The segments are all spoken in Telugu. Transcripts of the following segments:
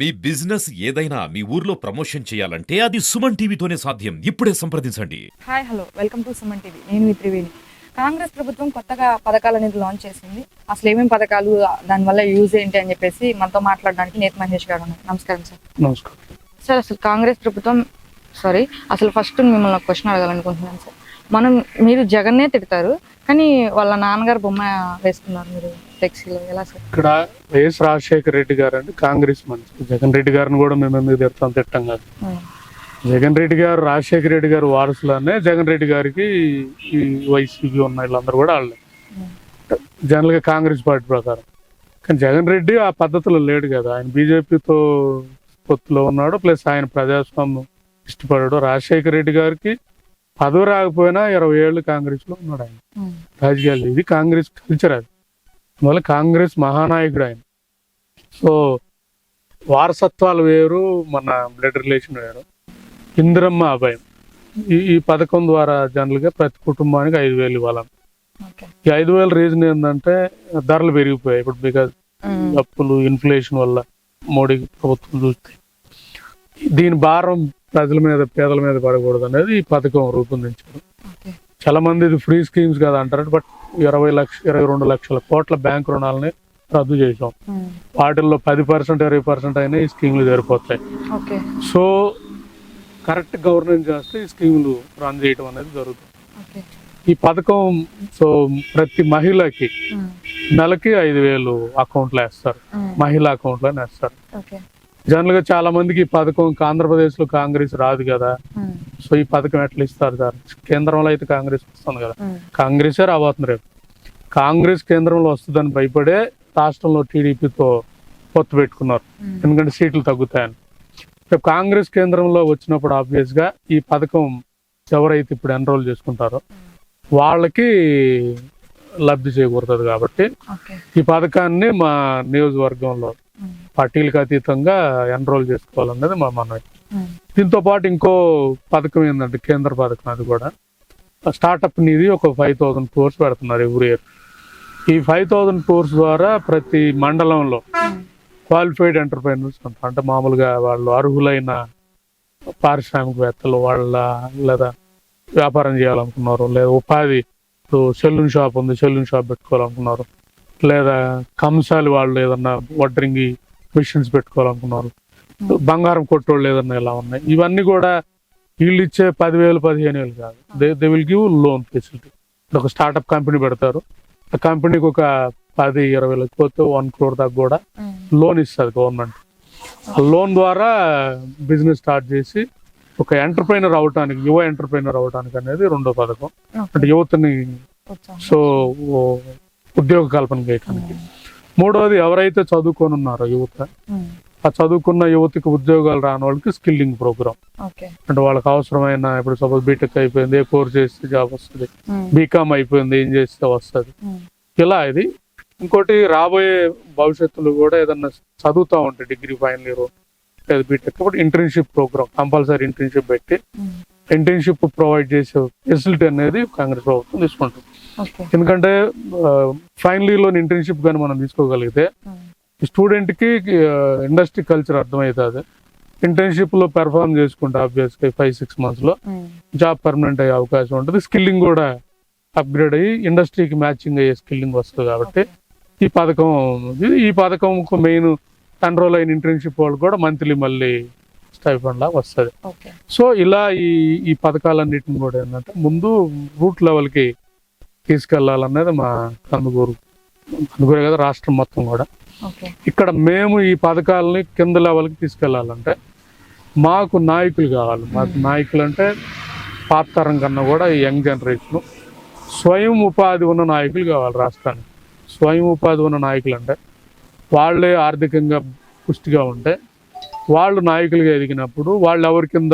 మీ బిజినెస్ ఏదైనా మీ ఊర్లో ప్రమోషన్ చేయాలంటే అది సుమన్ టీవీతోనే సాధ్యం. ఇప్పుడే సంప్రదించండి. Hi hello welcome to Suman TV. నేను మీ త్రివేణి. కాంగ్రెస్ ప్రభుత్వం కొత్తగా పథకాలు అనేది లాంచ్ చేసింది. అసలు ఏమేమి పథకాలు, దానివల్ల యూజ్ ఏంటి అని చెప్పేసి మనతో మాట్లాడడానికి నేత మహేష్ గారు ఉన్నారు. నమస్కారం సార్. నమస్కారం సార్, అసలు కాంగ్రెస్ ప్రభుత్వం అసలు ఫస్ట్ మిమ్మల్ని ఒక క్వశ్చన్ అడగాలనుకుంటున్నాను సార్. మీరు జగన్నే తిడతారు, కానీ వాళ్ళ నాన్నగారు బొమ్మ వేసుకున్నారు మీరు ఫ్లెక్సీలో, ఎలా సార్? ఇక్కడ వైఎస్ రాజశేఖర రెడ్డి గారు అంటే కాంగ్రెస్ మనిషి. జగన్ రెడ్డి గారిని కూడా మేము ఎందుకు తిడతాం? తిట్టం కాదు. జగన్ రెడ్డి గారు రాజశేఖర రెడ్డి గారు వారసులనే జగన్ రెడ్డి గారికి ఈ వైసీపీ ఉన్న వీళ్ళందరూ కూడా వాళ్ళే జనరల్ గా కాంగ్రెస్ పార్టీ ప్రకారం. కానీ జగన్ రెడ్డి ఆ పద్ధతిలో లేడు కదా. ఆయన బీజేపీతో పొత్తులో ఉన్నాడు, ప్లస్ ఆయన ప్రజాస్వామ్యం ఇష్టపడాడు. రాజశేఖర రెడ్డి గారికి పదవి రాకపోయినా 20 ఏళ్ళు కాంగ్రెస్ లో ఉన్నాడు ఆయన రాజకీయాలు. ఇది కాంగ్రెస్ కల్చర్. అది అందువల్ల కాంగ్రెస్ మహానాయకుడు ఆయన. సో వారసత్వాలు వేరు, మన బ్లడ్ రిలేషన్ వేరు. ఇందిరమ్మ అభయం ఈ పథకం ద్వారా జనరల్ గా ప్రతి కుటుంబానికి 5,000 ఇవ్వాలని. ఈ 5,000 రీజన్ ఏంటంటే ధరలు పెరిగిపోయాయి ఇప్పుడు. బికాజ్ అప్పులు, ఇన్ఫ్లేషన్ వల్ల మోడీ ప్రభుత్వం చూస్తే దీని భారం ప్రజల మీద, పేదల మీద పడకూడదు అనేది ఈ పథకం రూపొందించారు. చాలా మంది ఇది ఫ్రీ స్కీమ్స్ కదా అంటారు, బట్ 22 లక్షల కోట్ల బ్యాంక్ రుణాలని రద్దు చేసాం. వాటిల్లో 10%, 20% అయినా ఈ స్కీములు సరిపోతాయి. సో కరెక్ట్ గవర్నెన్స్ చేస్తే ఈ స్కీములు రన్ చేయడం అనేది జరుగుతుంది. ఈ పథకం సో ప్రతి మహిళకి నెలకి 5,000 అకౌంట్లో వేస్తారు, మహిళా అకౌంట్లో వేస్తారు. జనరల్ గా చాలా మందికి ఈ పథకం ఆంధ్రప్రదేశ్ లో కాంగ్రెస్ రాదు కదా, సో ఈ పథకం ఎట్లా ఇస్తారు సార్? కేంద్రంలో అయితే కాంగ్రెస్ వస్తుంది కదా, కాంగ్రెసే రాబోతుంది రేపు. కాంగ్రెస్ కేంద్రంలో వస్తుందని భయపడే రాష్ట్రంలో టీడీపీతో పొత్తు పెట్టుకున్నారు, ఎందుకంటే సీట్లు తగ్గుతాయని. రేపు కాంగ్రెస్ కేంద్రంలో వచ్చినప్పుడు ఆబ్వియస్ గా ఈ పథకం ఎవరైతే ఇప్పుడు ఎన్రోల్ చేసుకుంటారో వాళ్ళకి లబ్ధి చేకూరుతుంది. కాబట్టి ఈ పథకాన్ని మా నియోజకవర్గంలో పార్టీలకు అతీతంగా ఎన్రోల్ చేసుకోవాలన్నది మా మనవి. దీంతో పాటు ఇంకో పథకం ఏంటంటే కేంద్ర పథకం, అది కూడా స్టార్టప్ నిధి ఒక 5,000 crores పెడుతున్నారు ఎవ్రీ ఇయర్. ఈ 5,000 crores ద్వారా ప్రతి మండలంలో క్వాలిఫైడ్ ఎంటర్ప్రైనర్స్ అంటే మామూలుగా వాళ్ళు అర్హులైన పారిశ్రామికవేత్తలు, వాళ్ళ లేదా వ్యాపారం చేయాలనుకున్నారు, లేదా ఉపాధి, ఇప్పుడు సెలూన్ షాప్ ఉంది, సెలూన్ షాప్ పెట్టుకోవాలనుకున్నారు, లేదా కంసాలి వాళ్ళు ఏదన్నా వడ్రింగి మిషన్స్ పెట్టుకోవాలనుకున్నారు, బంగారం కొట్టోళ్ళు ఏదన్నా ఇలా ఉన్నాయి. ఇవన్నీ కూడా వీళ్ళు ఇచ్చే 10,000, 15,000 కాదు, they will give loan facility. ఒక స్టార్ట్అప్ కంపెనీ పెడతారు, ఆ కంపెనీకి ఒక 10-20 లేకపోతే 1 crore దాకా కూడా లోన్ ఇస్తుంది గవర్నమెంట్. ఆ లోన్ ద్వారా బిజినెస్ స్టార్ట్ చేసి ఒక ఎంటర్ప్రైనర్ అవటానికి, యువ ఎంటర్ప్రైనర్ అవటానికి అనేది రెండో పథకం. అంటే యువతని సో ఉద్యోగ కల్పన చేయడానికి. మూడవది ఎవరైతే చదువుకొని ఉన్నారో యువత, ఆ చదువుకున్న యువతకి ఉద్యోగాలు రాని వాళ్ళకి స్కిల్లింగ్ ప్రోగ్రామ్. అంటే వాళ్ళకి అవసరమైన, ఇప్పుడు సపోజ్ బీటెక్ అయిపోయింది, ఏ కోర్స్ చేస్తే జాబ్ వస్తుంది, బీకామ్ అయిపోయింది, ఏం చేస్తే వస్తుంది, ఇలా ఇది. ఇంకోటి రాబోయే భవిష్యత్తులో కూడా ఏదన్నా చదువుతా ఉంటే డిగ్రీ ఫైనల్ ఇయర్ లేదా బీటెక్, ఇప్పుడు ఇంటర్న్షిప్ ప్రోగ్రామ్, కంపల్సరీ ఇంటర్న్షిప్ పెట్టి ఇంటర్న్షిప్ ప్రొవైడ్ చేసే ఫెసిలిటీ అనేది కాంగ్రెస్ ప్రభుత్వం తీసుకుంటుంది. ఎందుకంటే ఫైనల్ ఇయర్ లోని ఇంటర్న్షిప్ కానీ మనం తీసుకోగలిగితే స్టూడెంట్ కి ఇండస్ట్రీ కల్చర్ అర్థమవుతుంది. ఇంటర్న్షిప్ లో పెర్ఫార్మ్ చేసుకుంటే ఆబ్వియస్ గా 5-6 months లో జాబ్ పర్మనెంట్ అయ్యే అవకాశం ఉంటుంది. స్కిల్లింగ్ కూడా అప్గ్రేడ్ అయ్యి ఇండస్ట్రీకి మ్యాచింగ్ అయ్యే స్కిల్లింగ్ వస్తుంది. కాబట్టి ఈ పథకం మెయిన్ ఎన్రోల్ అయిన ఇంటర్న్షిప్ వాళ్ళు కూడా మంత్లీ మళ్ళీ స్టైఫండ్ లాగా వస్తుంది. సో ఇలా ఈ పథకాలన్నిటిని కూడా ఏంటంటే ముందు రూట్ లెవెల్ కి తీసుకెళ్లాలనేది మా కందుకూరు కదా, రాష్ట్రం మొత్తం కూడా. ఇక్కడ మేము ఈ పథకాలని కింద లెవెల్కి తీసుకెళ్లాలంటే మాకు నాయకులు కావాలి. మాకు నాయకులు అంటే పాత తరం కన్నా కూడా ఈ యంగ్ జనరేషన్ స్వయం ఉపాధి ఉన్న నాయకులు కావాలి రాష్ట్రానికి. స్వయం ఉపాధి ఉన్న నాయకులు అంటే వాళ్ళే ఆర్థికంగా పుష్టిగా ఉంటే వాళ్ళు నాయకులుగా ఎదిగినప్పుడు వాళ్ళు ఎవరి కింద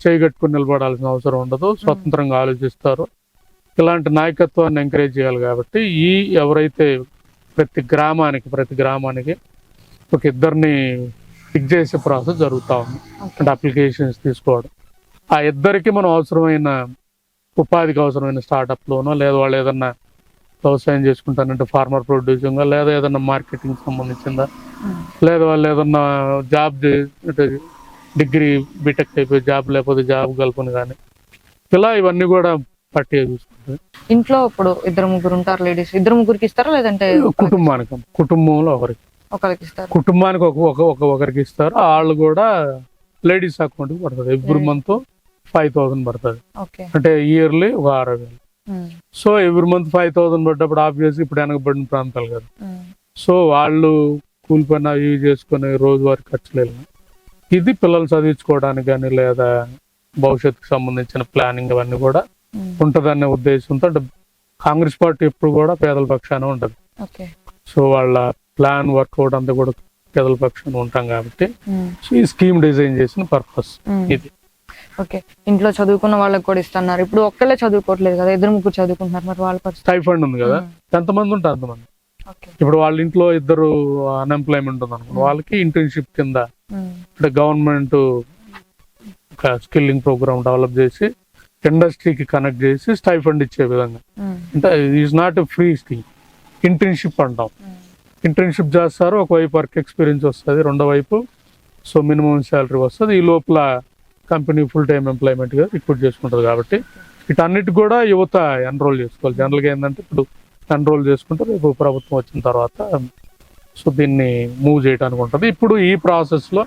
చేయగట్టుకుని నిలబడాల్సిన అవసరం ఉండదు, స్వతంత్రంగా ఆలోచిస్తారు. ఇలాంటి నాయకత్వాన్ని ఎంకరేజ్ చేయాలి. కాబట్టి ఎవరైతే ప్రతి గ్రామానికి ఒక ఇద్దరిని పిక్ చేసే ప్రాసెస్ జరుగుతూ ఉంది. అంటే అప్లికేషన్స్ తీసుకోవడం, ఆ ఇద్దరికి మనం అవసరమైన ఉపాధికి అవసరమైన స్టార్టప్ లోనో లేదా వాళ్ళు ఏదన్నా వ్యవసాయం చేసుకుంటానంటే ఫార్మర్ ప్రొడ్యూసింగ్ లేదా ఏదన్నా మార్కెటింగ్ సంబంధించిందా, లేదా వాళ్ళు ఏదన్నా జాబ్ అంటే డిగ్రీ బీటెక్ అయిపోయి జాబ్ లేకపోతే జాబ్ కలుపుని కానీ ఇలా ఇవన్నీ కూడా పట్టిగా చూసుకుంటుంది. ఇంట్లో ఇప్పుడు 2-3 ఉంటారు లేడీస్, 2-3కి ఇస్తారా లేదంటే కుటుంబంలో ఒకరికి ఇస్తారు? కుటుంబానికి ఒకరికి ఇస్తారు. వాళ్ళు కూడా లేడీస్ అకౌంట్ పడుతుంది. ఎవ్రీ మంత్ 5,000 పడుతుంది. అంటే ఇయర్లీ ఒక 6,000. సో ఎవ్రీ మంత్ 5,000 పడ్డప్పుడు ఆబ్వియస్గా ఇప్పుడు వెనకబడిన ప్రాంతాలు కదా, సో వాళ్ళు కూలి పని అవి చేసుకుని రోజువారీ ఖర్చులు వెళ్ళిన ఇది పిల్లలు చదివించుకోవడానికి కానీ లేదా భవిష్యత్తుకు సంబంధించిన ప్లానింగ్ అవన్నీ కూడా ఉంటదనే ఉద్దేశంతో కాంగ్రెస్ పార్టీ ఎప్పుడు కూడా పేదల పక్షాన ఉంటది. సో వాళ్ళ ప్లాన్ వర్కౌట్ అంతా కూడా పేదల పక్షాన ఉంటాం కాబట్టి ఈ స్కీమ్ డిజైన్ చేసిన పర్పస్ ఇది. ఓకే, ఇంట్లో చదువుకున్న వాళ్ళకి కూడా ఇస్తున్నారు. ఇప్పుడు ఒక్కళ్ళే చదువుకోవట్లేదు కదా, 2-3 చదువుకుంటున్నారు, మరి వాళ్ళ పరిస్థితి? స్టైఫండ్ ఉంది కదా, ఎంతమంది ఉంటారు అంతమంది. ఇప్పుడు వాళ్ళ ఇంట్లో 2 అన్ఎంప్లాయ్మెంట్ ఉంది అనుకో, వాళ్ళకి ఇంటర్న్షిప్ కింద అంటే గవర్నమెంట్ ఒక స్కిల్లింగ్ ప్రోగ్రామ్ డెవలప్ చేసి ఇండస్ట్రీకి కనెక్ట్ చేసి స్టైఫండ్ ఇచ్చే విధంగా, అంటే is not free scheme, internship అంటాం. ఇంటర్న్షిప్ చేస్తారు, ఒకవైపు వర్క్ ఎక్స్పీరియన్స్ వస్తుంది, రెండో వైపు సో మినిమం శాలరీ వస్తుంది. ఈ లోపల కంపెనీ ఫుల్ టైం ఎంప్లాయ్మెంట్ గా రిక్రూట్ చేసుకుంటుంది. కాబట్టి వీటన్నిటి కూడా యువత ఎన్రోల్ చేసుకోవాలి. జనరల్గా ఏంటంటే ఇప్పుడు ఎన్రోల్ చేసుకుంటే రేపు ప్రభుత్వం వచ్చిన తర్వాత సో దీన్ని మూవ్ చేయడానికి ఉంటుంది. ఇప్పుడు ఈ ప్రాసెస్ లో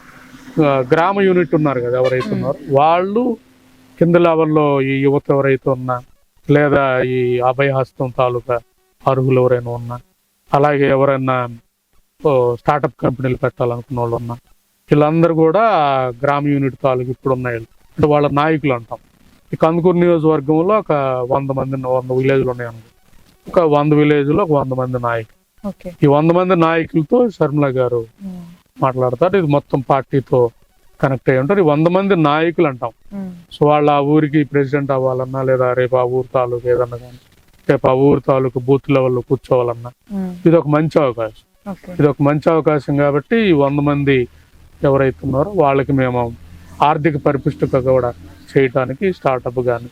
గ్రామ యూనిట్ ఉన్నారు కదా ఎవరైతే ఉన్నారో వాళ్ళు కింద లెవెల్లో ఈ యువత ఎవరైతే ఉన్నా లేదా ఈ అభయహస్తం తాలూకా అర్హులు ఎవరైనా ఉన్నా, అలాగే ఎవరైనా స్టార్టప్ కంపెనీలు పెట్టాలనుకున్న వాళ్ళు ఉన్నా, వీళ్ళందరూ కూడా గ్రామ యూనిట్ తాలూకు ఇప్పుడు ఉన్నాయి అంటే వాళ్ళ నాయకులు అంటాం. ఈ కందుకూరు నియోజకవర్గంలో ఒక 100 విలేజ్లు ఉన్నాయి అనుకో, ఒక 100 విలేజ్లో ఒక 100 మంది నాయకులు. ఈ 100 మంది నాయకులతో శర్మిల గారు మాట్లాడతారు. ఇది మొత్తం పార్టీతో కనెక్ట్ అయ్యి ఉంటారు. ఈ 100 మంది నాయకులు అంటాం. సో వాళ్ళ ఆ ఊరికి ప్రెసిడెంట్ అవ్వాలన్నా లేదా రేపు ఆ ఊరు తాలూకు ఏదన్నా కానీ రేపు ఆ ఊరు తాలూకు బూత్ లెవెల్లో కూర్చోవాలన్నా ఇది ఒక మంచి అవకాశం. ఇది ఒక మంచి అవకాశం కాబట్టి ఈ 100 మంది ఎవరైతే ఉన్నారో వాళ్ళకి మేము ఆర్థిక పరిపుష్టిగా కూడా చేయటానికి స్టార్టప్ కానీ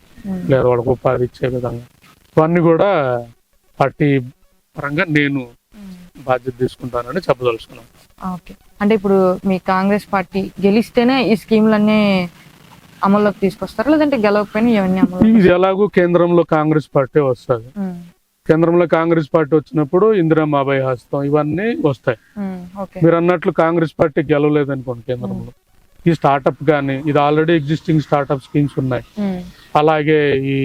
లేదా వాళ్ళకి ఉపాధి ఇచ్చే విధంగా ఇవన్నీ కూడా పార్టీ పరంగా నేను బాధ్యత తీసుకుంటానని చెప్పదలుచుకున్నాను. ఓకే, అంటే ఇప్పుడు మీ కాంగ్రెస్ పార్టీ గెలిస్తేనే ఈ స్కీమ్లన్నీ అమల్లోకి తీసుకొస్తారా లేదంటే గెలవకపోయినా ఇవన్నీ అమలు? ఇది ఎలాగో కేంద్రంలో కాంగ్రెస్ పార్టీ వస్తుంది. కేంద్రంలో కాంగ్రెస్ పార్టీ వచ్చినప్పుడు ఇందిరమ్మ అభయహస్తం ఇవన్నీ వస్తాయి. మీరు అన్నట్లు కాంగ్రెస్ పార్టీ గెలవలేదనుకోండి కేంద్రంలో, ఈ స్టార్టప్ కానీ ఇది ఆల్రెడీ ఎగ్జిస్టింగ్ స్టార్టప్ స్కీమ్స్ ఉన్నాయి, అలాగే ఈ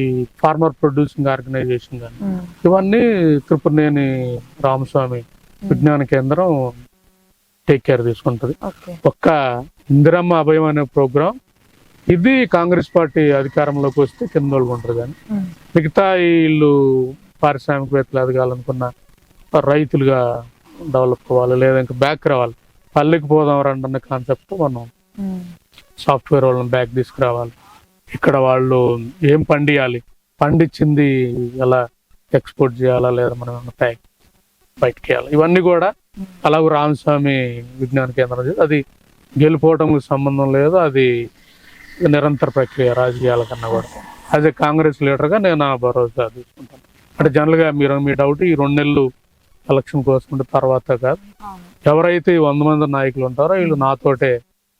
ఫార్మర్ ప్రొడ్యూసింగ్ ఆర్గనైజేషన్ కానీ ఇవన్నీ త్రిపురనేని రామస్వామి విజ్ఞాన కేంద్రం టేక్ కేర్ తీసుకుంటది. ఒక్క ఇందిరమ్మ అభయం అనే ప్రోగ్రాం ఇది కాంగ్రెస్ పార్టీ అధికారంలోకి వస్తే కింద వాళ్ళు ఉంటారు. కానీ మిగతా వీళ్ళు పారిశ్రామికవేత్తలు ఎదగాలనుకున్న రైతులుగా డెవలప్ అవ్వాలి లేదా ఇంకా బ్యాక్ రావాలి, పల్లెకి పోదాం రండి అన్న కాన్సెప్ట్ మనం సాఫ్ట్వేర్ వాళ్ళని బ్యాక్ తీసుకురావాలి. ఇక్కడ వాళ్ళు ఏం పండియాలి, పండించింది ఎలా ఎక్స్పోర్ట్ చేయాలా లేదా మనం ప్యాక్ బయటకి వెళ్ళాలి, ఇవన్నీ కూడా అలాగే రామస్వామి విజ్ఞాన కేంద్రం అది గెలిపోవటంకి సంబంధం లేదు. అది నిరంతర ప్రక్రియ రాజకీయాల కన్నా కూడా. యాజ్ ఏ కాంగ్రెస్ లీడర్గా నేను ఆ భరోసా తీసుకుంటాను. అంటే జనరల్గా మీ డౌట్ ఈ 2 నెలలు ఎలక్షన్ కోసుకుంటే తర్వాత కాదు, ఎవరైతే ఈ 100 మంది నాయకులు ఉంటారో వీళ్ళు నాతోటే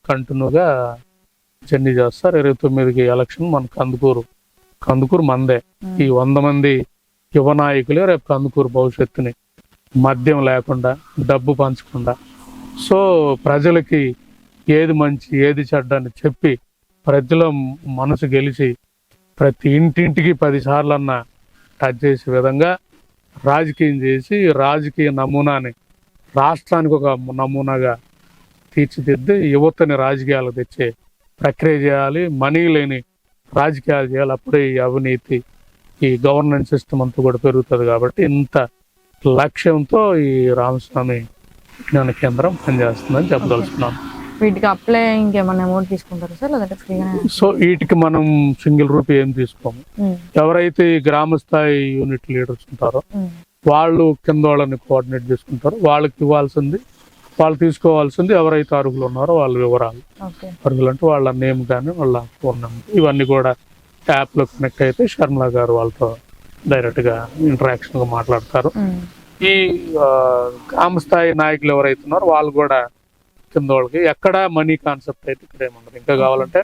కంటిన్యూగా జర్నీ చేస్తారు. 29కి ఎలక్షన్ మన కందుకూరు మందే. ఈ 100 మంది యువ నాయకులే రేపు కందుకూరు భవిష్యత్తుని మద్యం లేకుండా డబ్బు పంచకుండా సో ప్రజలకి ఏది మంచి ఏది చెడ్డ అని చెప్పి ప్రజల మనసు గెలిచి ప్రతి ఇంటింటికి 10 సార్లన్నా టచ్ చేసే విధంగా రాజకీయం చేసి రాజకీయ నమూనాని రాష్ట్రానికి ఒక నమూనాగా తీర్చిదిద్ది యువతని రాజకీయాలకు తెచ్చే ప్రక్రియ చేయాలి. మనీ లేని రాజకీయాలు చేయాలి. అప్పుడే ఈ అవినీతి ఈ గవర్నెన్స్ సిస్టమ్ అంతా కూడా పెరుగుతుంది. కాబట్టి ఇంత లక్ష్యంతో ఈ రామస్వామి విజ్ఞాన కేంద్రం పనిచేస్తుందని చెప్పదలుచుకున్నాను. వీటికి అప్లై ఇంకేమైనా అమౌంట్ తీసుకుంటారా సార్ లేదంటే ఫ్రీగా? సో వీటికి మనం సింగిల్ రూపీ ఏం తీసుకోము. ఎవరైతే గ్రామ స్థాయి యూనిట్ లీడర్స్ ఉంటారో వాళ్ళు కింద వాళ్ళని కోఆర్డినేట్ చేసుకుంటారో వాళ్ళకి ఇవ్వాల్సింది వాళ్ళు తీసుకోవాల్సింది ఎవరైతే అర్హులు ఉన్నారో వాళ్ళ వివరాలు, అర్హులు అంటే వాళ్ళ నేమ్ కానీ వాళ్ళ ఫోన్ నెంబర్ ఇవన్నీ కూడా యాప్లో కనెక్ట్ అయితే శర్మిల గారు వాళ్ళతో డైరెక్ట్గా ఇంటరాక్షన్గా మాట్లాడతారు. ఉమ్, ఈ గ్రామ స్థాయి నాయకులు ఎవరైతే ఉన్నారో వాళ్ళు కూడా కింద వాళ్ళకి ఎక్కడ మనీ కాన్సెప్ట్ అయితే ఇక్కడ ఏమన్నారు. ఇంకా కావాలంటే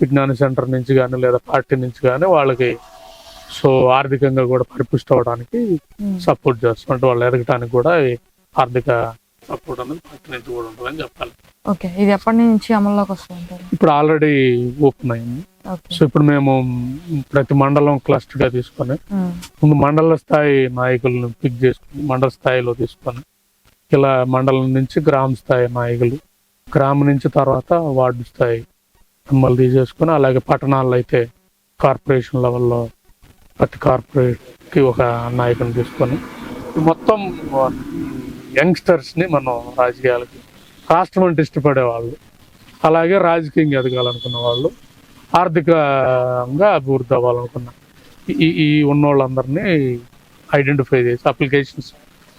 విజ్ఞాన సెంటర్ నుంచి కానీ లేదా పార్టీ నుంచి కానీ వాళ్ళకి సో ఆర్థికంగా కూడా పరిపుష్టి అవడానికి ఉమ్. సపోర్ట్ చేస్తాం. అంటే వాళ్ళు ఎదగటానికి కూడా ఈ ఆర్థిక సపోర్ట్ అనేది పార్టీ నుంచి కూడా ఉంటుందని చెప్పాలి. ఓకే, ఇది ఎప్పటి నుంచి అమల్లోకి వస్తుంటారు? ఇప్పుడు ఆల్రెడీ ఓపెన్ అయింది. ఓకే. సో ఇప్పుడు మేము ప్రతి మండలం క్లస్టర్ గా తీసుకొని ఉమ్, ముందు మండల స్థాయి నాయకులను పిక్ చేసుకుని మండల స్థాయిలో తీసుకొని ఇలా మండలం నుంచి గ్రామ స్థాయి నాయకులు, గ్రామం నుంచి తర్వాత వార్డు స్థాయి మిమ్మల్ని తీసేసుకొని, అలాగే పట్టణాల్లో అయితే కార్పొరేషన్ లెవెల్లో ప్రతి కార్పొరేట్కి ఒక నాయకుని తీసుకొని ఈ మొత్తం యంగ్స్టర్స్ని మనం రాజకీయాలకి రాష్ట్రం అంటే ఇష్టపడే వాళ్ళు, అలాగే రాజకీయంగా ఎదగాలనుకున్న వాళ్ళు, ఆర్థికంగా అభివృద్ధి అవ్వాలనుకున్న ఈ ఉన్నోళ్ళందరినీ ఐడెంటిఫై చేసి అప్లికేషన్స్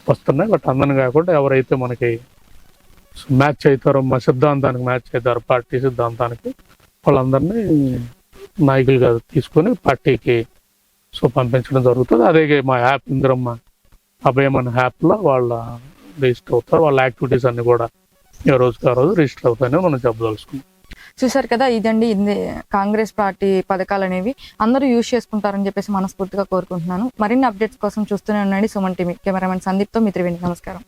వస్తున్నాయి. బట్ అందరిని కాకుండా ఎవరైతే మనకి మ్యాచ్ అవుతారో, మా సిద్ధాంతానికి మ్యాచ్ అవుతారో, పార్టీ సిద్ధాంతానికి, వాళ్ళందరినీ నాయకులుగా తీసుకొని పార్టీకి సో పంపించడం జరుగుతుంది. అదే మా యాప్ ఇందిరమ్మ అభయం అనే యాప్లో వాళ్ళ రిజిస్టర్ అవుతారు. వాళ్ళ యాక్టివిటీస్ అన్ని కూడా ఏ రోజుకి ఆ రోజు రిజిస్టర్ అవుతాయని మనం చెప్పదలుచుకున్నాం. చూసారు కదా, ఇదండి కాంగ్రెస్ పార్టీ పథకాలు అనేవి అందరూ యూజ్ చేసుకుంటారని చెప్పేసి మనస్ఫూర్తిగా కోరుకుంటున్నాను. మరిన్ని అప్డేట్స్ కోసం చూస్తూనే ఉండండి సుమన్ టీవీ. కెమెరామెన్ సందీప్తో మీ త్రివేణి. నమస్కారం.